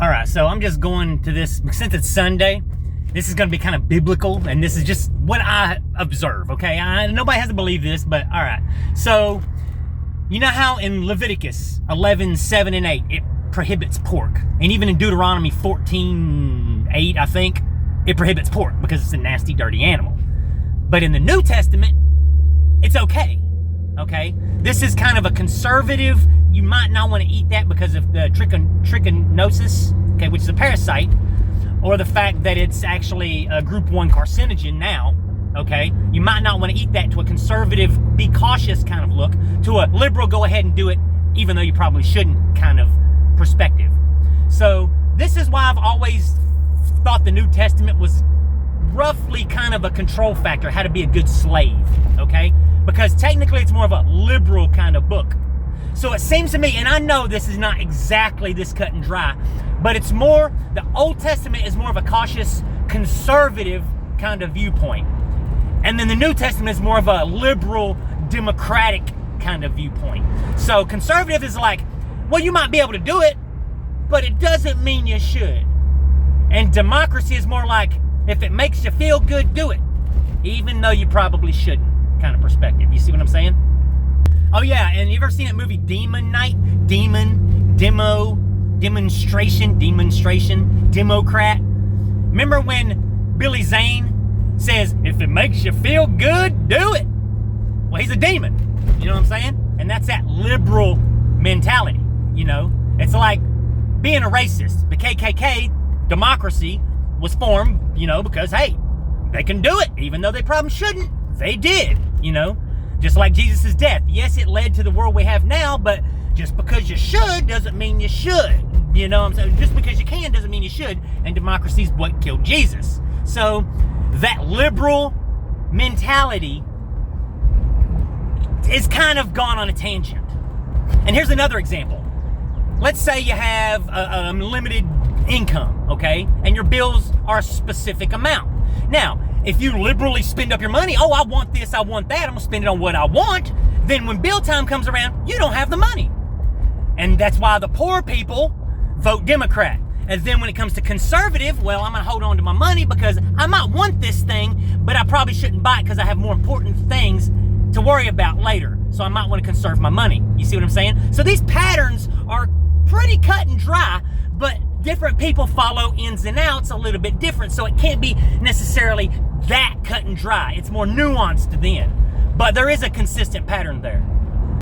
All right, so I'm just going to this, since it's Sunday, this is going to be kind of biblical, and this is just what I observe, okay? Nobody has to believe this, but all right. So, you know how in Leviticus 11, 7, and 8, it prohibits pork. And even in Deuteronomy 14, 8, I think, it prohibits pork because it's a nasty, dirty animal. But in the New Testament, it's okay. Okay? This is kind of a conservative, you might not want to eat that because of the trichinosis, okay, which is a parasite, or the fact that it's actually a group 1 carcinogen now, okay? You might not want to eat that to a conservative, be cautious kind of look, to a liberal, go ahead and do it, even though you probably shouldn't kind of perspective. So this is why I've always thought the New Testament was roughly kind of a control factor, how to be a good slave, okay? Because technically it's more of a liberal kind of book. So it seems to me, and I know this is not exactly this cut and dry, but it's more, the Old Testament is more of a cautious, conservative kind of viewpoint. And then the New Testament is more of a liberal, democratic kind of viewpoint. So conservative is like, well, you might be able to do it, but it doesn't mean you should. And democracy is more like, if it makes you feel good, do it, even though you probably shouldn't kind of perspective. You see what I'm saying? Oh yeah, and you ever seen that movie Demon Night? Demonstration, Democrat. Remember when Billy Zane says, if it makes you feel good, do it? Well, he's a demon. You know what I'm saying? And that's that liberal mentality, you know? It's like being a racist. The KKK, democracy, was formed, you know, because, hey, they can do it, even though they probably shouldn't. They did, you know? Just like Jesus' death. Yes, it led to the world we have now, but just because you should doesn't mean you should. You know what I'm saying? Just because you can doesn't mean you should. And democracy is what killed Jesus. So that liberal mentality is kind of gone on a tangent. And here's another example. Let's say you have a limited income, okay? And your bills are a specific amount. Now, if you liberally spend up your money, oh, I want this, I want that, I'm gonna spend it on what I want, then when bill time comes around, you don't have the money. And that's why the poor people vote Democrat. And then when it comes to conservative, well, I'm gonna hold on to my money because I might want this thing, but I probably shouldn't buy it because I have more important things to worry about later. So I might want to conserve my money. You see what I'm saying? So these patterns are pretty cut and dry, but different people follow ins and outs a little bit different, so it can't be necessarily that cut and dry. It's more nuanced then. But there is a consistent pattern there.